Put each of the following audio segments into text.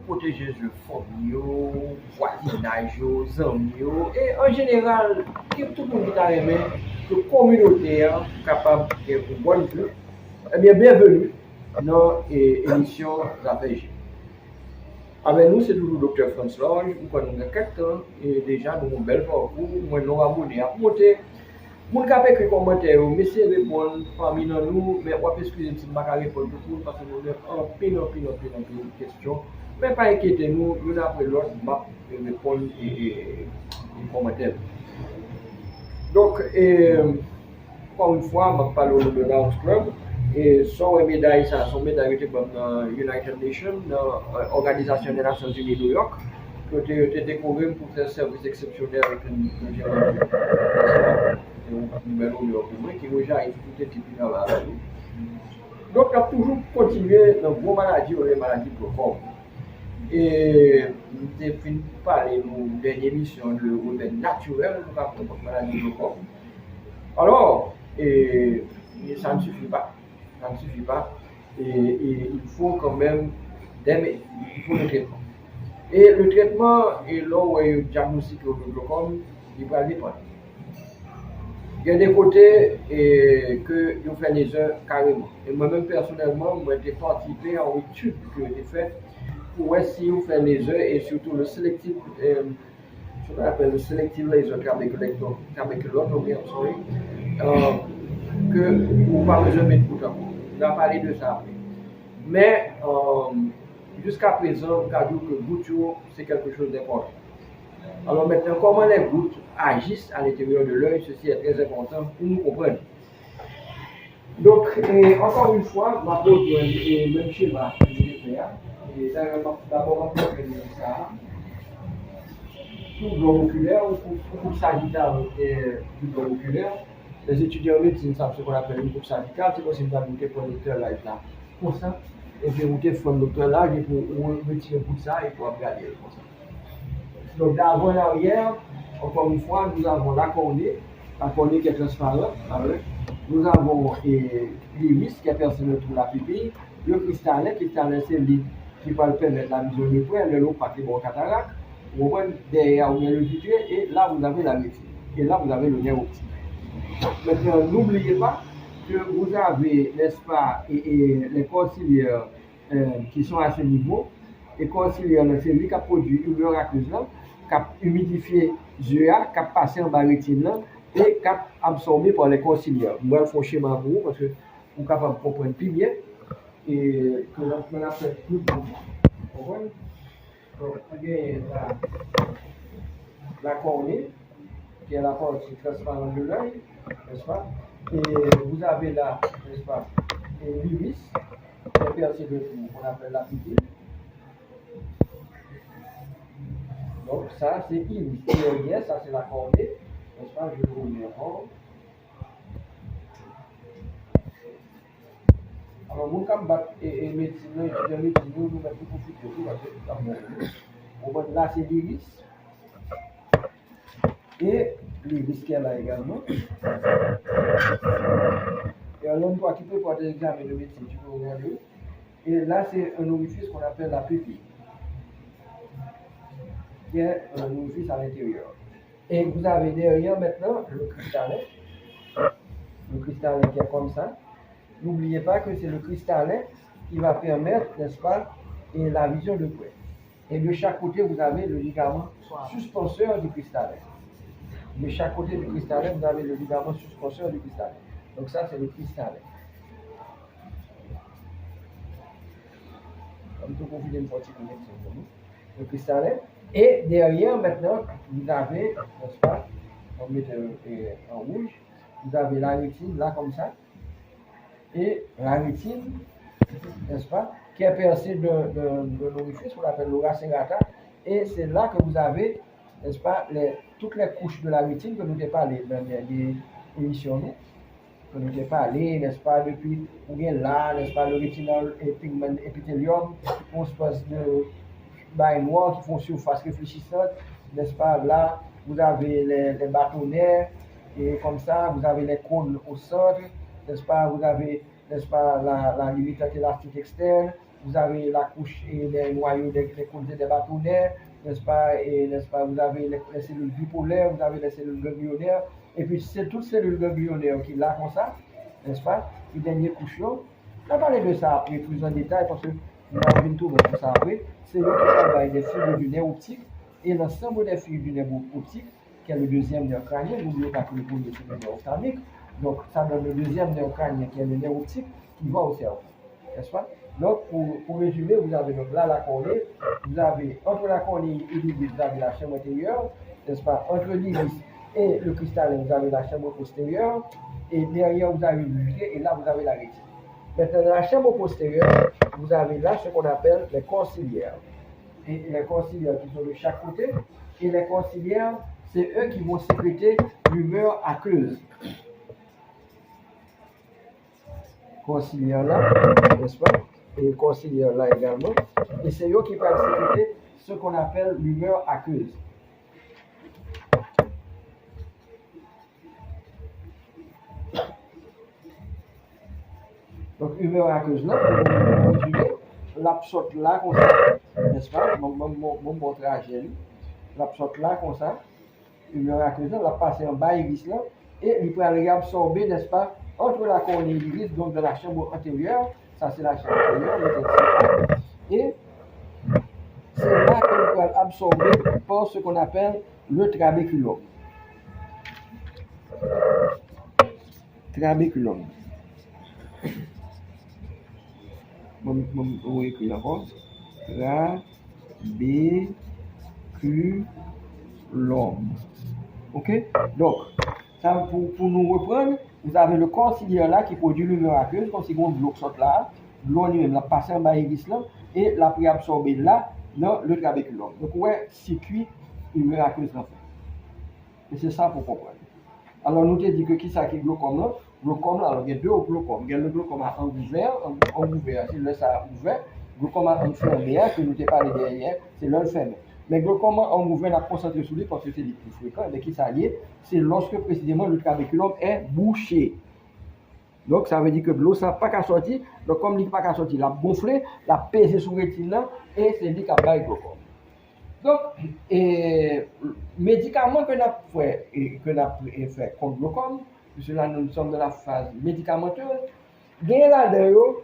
protéger les familles, voisinage, amis, et en général, tout le monde qui a aimé, que la communauté est capable de faire une bonne vue. Eh bien, bienvenue dans l'émission Affaires. Avec nous, c'est toujours le docteur François Lange. Nous connaissons quelqu'un et déjà nous avons un bel parcours. Nous avons abonné à monter. Moun ka écrit commentaire, mais c'est répondre parmi nous, mais on peut excuser si je ne peux pas répondre tout le monde parce que nous avons un pile questions. Mais pas inquiétez nous, l'une après l'autre, m'a répondre et commentaires. Donc, encore une fois, je parle au nom de Lions Club. Et son médaille, ça, son médaille était dans United Nations, dans l'Organisation des Nations Unies de New York, que tu as découvert pour faire un service exceptionnel avec une génération. C'est un numéro pour moi qui rejoint tout est type dans la vie. Donc, tu as toujours continué dans vos maladies ou les maladies profondes. Et nous avons fini de parler dans dernière émission de remède naturel pour la maladie profonde. Alors, ça ne suffit pas. Ça ne suffit pas. Et il faut quand même il faut le traitement. Et le traitement, et là où il y a un diagnostic au glaucome, il va dépendre. Il y a des côtés que nous faisons les heures carrément. Et moi-même, personnellement, j'ai participé à une étude qui a été faite pour voir si vous faites les heures et surtout le sélectif, ce qu'on appelle le selective laser trabeculotomy, que vous ne pas besoin de mettre tout à coup. On va parler de ça après. Mais jusqu'à présent, on a dit que goutte, c'est quelque chose d'important. Alors maintenant, comment les gouttes agissent à l'intérieur de l'œil, ceci est très important pour nous comprendre. Donc, encore une fois, ma peau est le même schéma que je vais faire. Et d'abord, on va faire ça. Tout globe oculaire, ou coupe sagittale du globe oculaire. Les étudiants en médecine savent ce qu'on appelle une coupe sagittale, c'est possible d'ajouter pour le docteur là, pour ça. Et puis, vous faites le docteur là, et pour retirer tout ça, et pour regarder comme ça. Donc, d'avant et l'arrière, encore une fois, nous avons la cornée qui est transparente. Nous avons l'iris qui est percé dans la pupille. Le cristallet c'est lui qui va permettre la vision de près, le long pas de bon cataracte. Au moins, derrière, vous avez le visuel et là, vous avez la rétine. Et là, vous avez le nerf optique. Maintenant, n'oubliez pas que vous avez, n'est-ce pas, les conciliaires qui sont à ce niveau. Et conciliaires, c'est lui qui a produit une miraculeuse là, qui a humidifié les yeux, qui a passé en bas rétine et qui a absorbé par les conciliaires. Moi, il faut schéma pour vous parce que vous êtes capable de comprendre plus bien et que l'on a fait tout le monde. Vous comprenez? Donc, il y a la cornée, qui est la partie transparente de l'œil, n'est-ce pas? Et vous avez là, n'est-ce pas, l'iris, qui est percé de tout, qu'on appelle la pupille. Donc, ça, c'est iris. Et ça, c'est la cornée, n'est-ce pas? Je vous mets en rond. Alors, mon camp et médecine, étudiant médecine, nous mettons tout futur, tout parce que là, c'est l'iris. Et l'iris qui est là également. Et alors, toi qui peux faire des examens de médecine, tu peux regarder. Et là, c'est un orifice qu'on appelle la pupille, qui est un orifice à l'intérieur. Et vous avez derrière maintenant le cristallet. Le cristallet qui est comme ça. N'oubliez pas que c'est le cristallet qui va permettre, n'est-ce pas, et la vision de près. Et de chaque côté, vous avez le ligament suspenseur du cristallet. De chaque côté du cristallet, vous avez le ligament suspenseur du cristallet. Donc ça, c'est le cristallet. Comme tout confiner une partie de le cristallet. Et derrière, maintenant, vous avez, n'est-ce pas, on met en rouge, vous avez la rétine, là, comme ça. Et la rétine, n'est-ce pas, qui est percée de l'orifice qu'on appelle l'aura serrata. Et c'est là que vous avez, n'est-ce pas, toutes les couches de la rétine que nous avons parlé dans les émissions, que nous avons parlé, n'est-ce pas, depuis, ou bien là, n'est-ce pas, le rétinal pigment épithélium, une espèce de bail noir qui font surface réfléchissante, n'est-ce pas, là, vous avez les bâtonnets, et comme ça, vous avez les cônes au centre, n'est-ce pas, vous avez, n'est-ce pas, la limitante élastique externe, vous avez la couche et les noyaux des côtés des bâtonnets, n'est-ce pas, et n'est-ce pas, vous avez les cellules bipolaires, vous avez les cellules ganglionnaires, et puis c'est toutes ces cellules ganglionnaires qui là comme ça, n'est-ce pas, les derniers couches. On va parler de ça après plus en détail parce que nous allons tout tout ça après. C'est eux qui travaillent des fibres du nerf optique et l'ensemble des fibres du nerf optique, qui est le deuxième nerf crânien, n'oubliez pas que le premier c'est le nerf ophtalmique, donc ça donne le deuxième nerf crânien qui est le nerf optique qui va au cerveau, n'est-ce pas? Donc pour résumer, vous avez donc là la cornée, vous avez entre la cornée et l'iris, vous avez la chaîne antérieure, n'est-ce pas? Entre l'iris et le cristallin, vous avez la chaîne postérieure, et derrière vous avez le muquet, et là vous avez la rétine. Maintenant, dans la chaîne postérieure, vous avez là ce qu'on appelle les corps ciliaires. Et les corps ciliaires qui sont de chaque côté, et les corps ciliaires, c'est eux qui vont sécréter l'humeur aqueuse. Corps ciliaire là, n'est-ce pas? Et corps ciliaire là également. Et c'est eux qui peuvent sécréter ce qu'on appelle l'humeur aqueuse. Donc, humeur aqueuse là, pour résumer, l'absorte là, comme ça, n'est-ce pas? Mon montrage, l'absorte là, comme ça, humeur aqueuse là, la passer en bas iris là, et il peut aller absorber, n'est-ce pas, entre la cornée et l'iris, donc de la chambre antérieure, ça c'est la chambre antérieure, et c'est là qu'on peut absorber par ce qu'on appelle le trabéculum. Trabéculum. On écrit encore. Trabéculum. Ok? Donc, ça, pour nous reprendre, vous avez le corps ciliaire là qui produit l'humeur aqueuse, comme si on bloque sorte là, l'eau lui-même la passe en bas iris là, et la préabsorber là, dans le trabéculum. Donc, ouais, circuit humeur aqueuse là. Et c'est ça pour comprendre. Alors, nous te dit que qui ça qui est glaucome là? Glaucome là, alors il y a deux glaucomes. Il y a le glaucome à angle ouvert, c'est le ça ouvert. Glaucome à angle fermé, que nous t'ai parlé derrière, c'est l'angle fermé. Mais glaucome à angle ouvert, on a concentré sur lui parce que c'est le plus fréquent. Mais qui ça lié? C'est lorsque précisément le trabéculum est bouché. Donc, ça veut dire que l'eau n'a pas qu'à sortir. Donc, comme il n'a pas qu'à sortir, il a gonflé, il a pesé sur le rétine là, et c'est lui qui a baillé le glaucome. Donc, médicaments que nous avons fait contre le glaucome, puisque là nous sommes dans la phase médicamenteuse, il y a là-dedans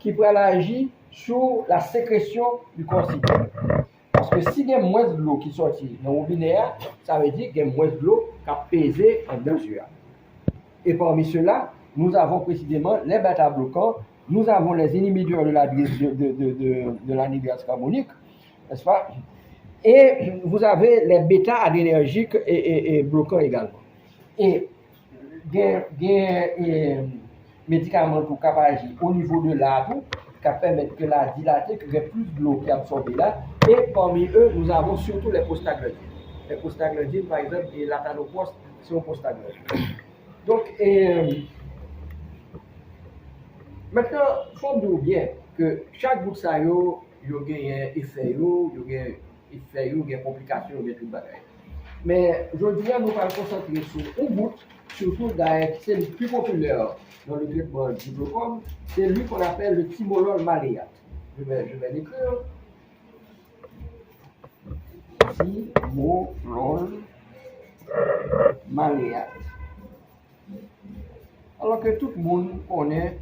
qui peut agir sur la sécrétion du corps ciliaire. Parce que si il y a moins de l'eau qui sort dans le robinet, ça veut dire qu'il y a moins de l'eau qui a pesé en deux yeux. Et parmi ceux-là, nous avons précisément les bêta-bloquants, nous avons les inhibiteurs de l'anhydride carbonique, n'est-ce pas? Et vous avez les bêta-adrénergiques et bloquants également. Et des médicaments pour agir au niveau de l'arbre, qui permettent que la dilater, qu'il y ait plus de l'eau qui est absorbée là. Et parmi eux, nous avons surtout les prostaglandines. Les prostaglandines, par exemple, et l'atanoprost, c'est un prostaglandine. Donc, maintenant, il faut dire bien que chaque bout de ça, il y a un effet, il y a des complications, il y a tout le bagage. Mais aujourd'hui, nous allons concentrer sur une bout, surtout c'est le plus populaire dans le traitement du glaucome, c'est lui qu'on appelle le timolol maléate. Je vais l'écrire. Timolol maléate. Alors que tout le monde connaît,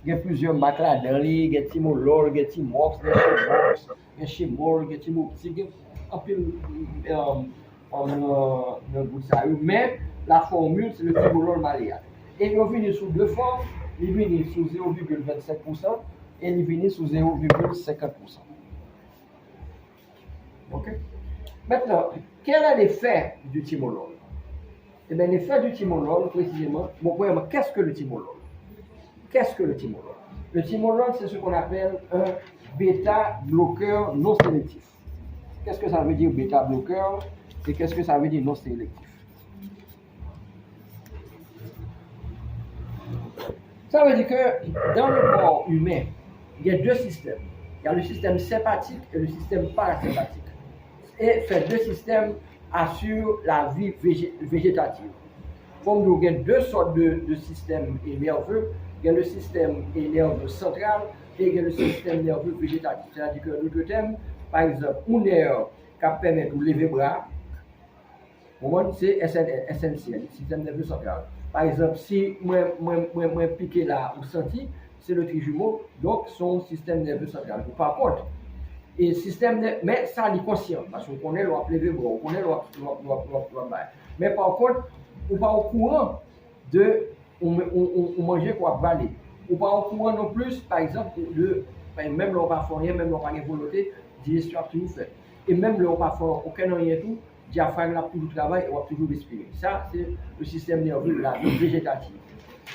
il y a plusieurs marques là-dedans, il y a timolol, il y a timox, il y a chemox, il y a chemol, il y a timoptique, il y a un peu mais la formule c'est le timolol maléate. Et il vient sous deux formes, il vient sous 0,25% et il vient sous 0,50%. Ok? Maintenant, quel est l'effet du timolol? Eh bien, l'effet du timolol, précisément, premièrement, qu'est-ce que le timolol? Qu'est-ce que le timolol? Le timolol, c'est ce qu'on appelle un bêta-bloqueur non sélectif. Qu'est-ce que ça veut dire bêta-bloqueur et qu'est-ce que ça veut dire non sélectif? Ça veut dire que dans le corps humain, il y a deux systèmes. Il y a le système sympathique et le système parasympathique. Et ces deux systèmes assurent la vie végétative. Comme il y a deux sortes de systèmes nerveux, il y a le système nerveux central et le système nerveux végétatif. C'est-à-dire que notre thème, par exemple, un nerf qui permet de lever le bras, c'est essentiel, le système nerveux central. Par exemple, si moi piqué là ou senti, c'est le trijumeau, donc son système nerveux central. Par contre, et système, mais ça, il est conscient, parce qu'on connaît le lever le bras, on connaît le mais par contre, on n'est pas au courant de on manger quoi valer. On n'est pas au courant non plus, par exemple, de même l'on pas fait rien, même l'on pas de volonté, digestion a toujours fait. Et même l'on pas fait aucun rien tout, diaphragme a toujours travaillé et on a toujours respiré. Ça, c'est le système nerveux de la vie végétative.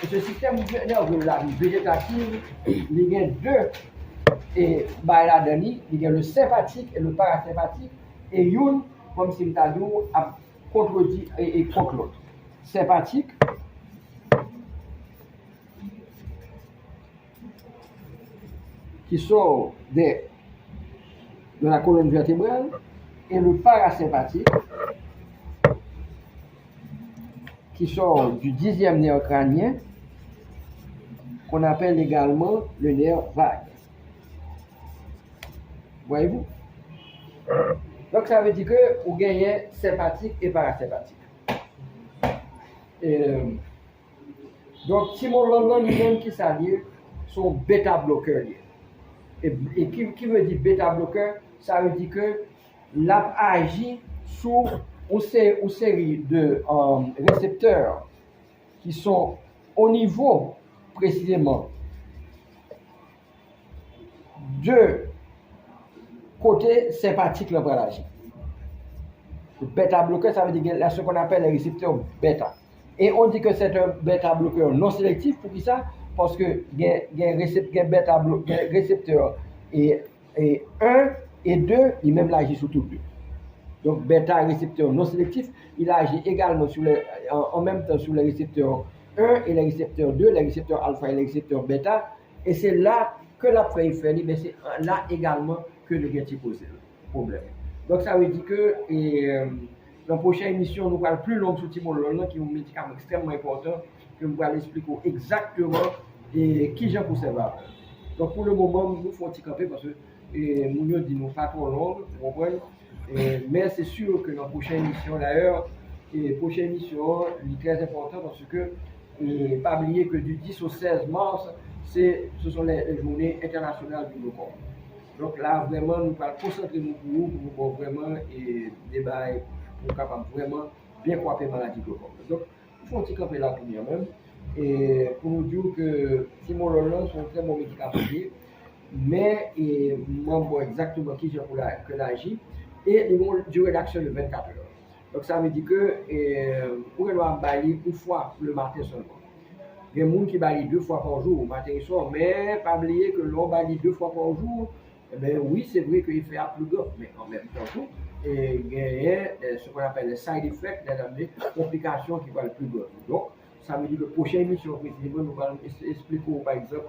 Et ce système nerveux de la vie végétative, il y a deux et il y a le sympathique et le parasympathique, et une, comme si nous avions contredit et contre l'autre. Sympathique, qui sort de la colonne vertébrale, et le parasympathique, qui sort du 10e nerf crânien, qu'on appelle également le nerf vague. Voyez-vous? Donc ça veut dire que vous gagnez sympathique et parasympathique. Donc si mon langage lui-même qui s'allie sont bêta-bloqueurs. Et qui veut dire bêta-bloqueur? Ça veut dire que l'app agit sur une série de récepteurs qui sont au niveau précisément de côté sympathique le agir. Le bêta-bloqueur, ça veut dire ce qu'on appelle les récepteurs bêta. Et on dit que c'est un bêta-bloqueur non sélectif. Pour qui ça? Parce que il y a un récepteur et 1 et 2, il même agit sur tout le deux. Donc bêta récepteur non sélectif, il agit également en même temps sur les récepteurs 1 et les récepteurs 2, les récepteurs alpha et les récepteurs bêta. Et c'est là que la fait, mais c'est là également que le gain pose le problème. Donc ça veut dire que dans la prochaine émission, nous parlons plus long sur Timolol, qui est un médicament extrêmement important, que nous allons expliquer exactement qui j'en conserve. Donc pour le moment, nous faut camper parce que nous dit nous pas trop long, vous comprenez? Mais c'est sûr que dans la prochaine émission d'ailleurs, prochaine émission est très important parce que pas oublier que du 10 au 16 mars, ce sont les journées internationales du glaucome. Donc là, vraiment, nous allons concentrer nous pour vraiment débat pour capable vraiment bien coiffer maladie glaucome. Donc, il faut un petit camper là pour nous-mêmes. Et pour nous dire que Simon Roland sont très bons médicaments, mais moi, je vois exactement qui j'ai pour l'agir. Et ils vont durer d'action de 24 heures. Donc ça veut dire que pour nous bailler une fois le matin seulement. Il y a des gens qui baillent 2 fois par jour, matin et soir, mais pas oublier que l'on baille 2 fois par jour. Eh bien, oui, c'est vrai qu'il fait plus grand, mais en même temps, il y a ce qu'on appelle les side effects, les complications qui vont être plus grandes. Donc, ça veut dire que la prochaine émission, précisément, nous allons expliquer, par exemple,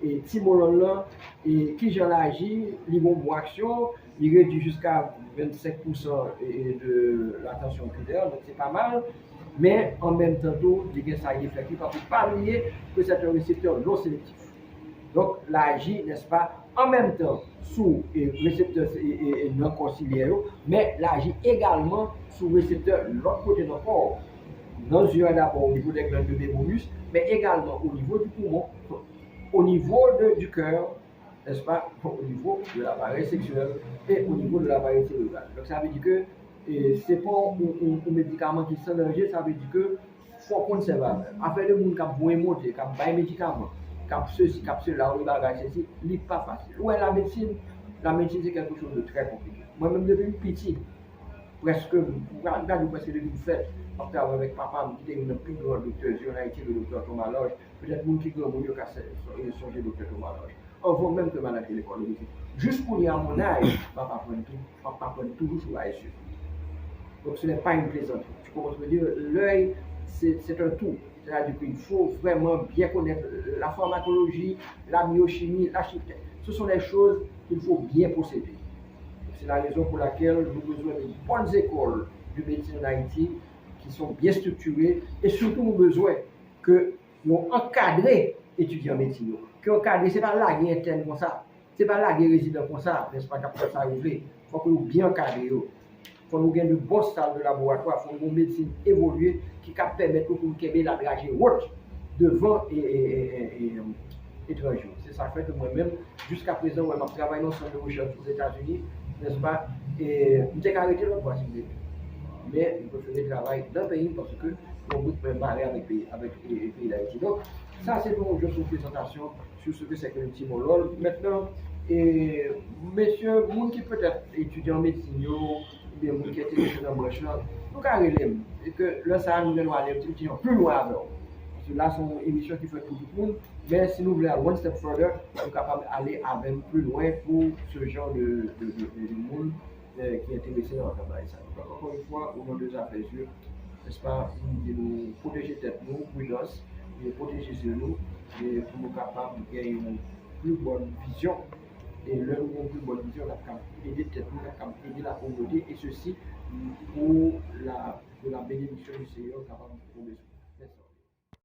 et Timolol, et qui j'en agit, ils vont voir action, il réduit jusqu'à 25% de la tension oculaire, donc c'est pas mal. Mais en même temps, il y a side effects, il ne faut pas oublier que c'est un récepteur non sélectif. Donc, l'agit, n'est-ce pas, en même temps sous récepteur non conciliaire, mais l'agit également sous récepteur l'autre côté de notre corps. Dans le yeux d'abord au niveau des glandes de bémonus, mais également au niveau du poumon, au niveau du cœur, n'est-ce pas, au niveau de l'appareil sexuel et au niveau de l'appareil cérébral. Donc, ça veut dire que ce n'est pas un médicament qui est sans danger, ça veut dire que faut qu'on se va. Après, le monde qui a besoin de monter, qui a besoin de médicaments, cap ceci, cap cela, ou bagage ceci, n'est pas facile. Ouais, la médecine c'est quelque chose de très compliqué. Moi-même, depuis petit, presque depuis fait, on travaille avec papa, qui était une plus grande docteur, on a été le docteur Thomas Loge, peut-être une qui grand qui a changé docteur Thomas Loge. Avant même que malade l'école, juste pour y avoir mon âge, papa prend toujours sur la SU. Donc ce n'est pas une plaisanterie. Tu comprends ce que je veux dire? L'œil, c'est un tout. C'est-à-dire qu'il faut vraiment bien connaître la pharmacologie, la biochimie, la chimie. Ce sont des choses qu'il faut bien posséder. C'est la raison pour laquelle nous avons besoin de bonnes écoles de médecine en Haïti qui sont bien structurées et surtout nous avons besoin que nous encadrer étudiants en médecine. qu'on cadre, c'est pas la guerre interne comme ça. C'est pas la guerre résident comme ça, n'est-ce pas, qu'après ça arriver. Il faut que nous bien cadrer. Il faut nous gagner de bonnes salles de laboratoire, il faut une médecine évoluée qui permettre pour nous qu'aimer la dragée haute devant et étrangers. C'est ça fait que moi-même, jusqu'à présent, je travaille dans le centre de recherche aux États-Unis, n'est-ce pas, et je n'ai arrêté l'autre possibilité. Mais je préfère travailler dans le pays parce que on peut me barrer avec le pays d'Haïti. Donc, ça, c'est pour juste une présentation sur ce que c'est que le petit Molol. Maintenant, messieurs, monde qui peut-être étudiant en médecine, ou bien monde qui est étudiant dans le branche, nous carrément, et que là, ça nous allons aller un petit peu plus loin avec. Parce que là, c'est une émission qui fait pour tout le monde. Mais si nous voulons aller one step further, nous sommes capables d'aller avec plus loin pour ce genre de monde qui est intéressé dans le travail. Encore une fois, au nom de la mesure, n'est-ce pas, nous protéger tête nous, prudence, et protéger sur nous, et pour nous capables de gagner une plus bonne vision. Et là, nous avons une plus bonne vision, nous avons aider tête nous, nous avons aider la communauté, et ceci pour la bénédiction du Seigneur capable de trouver.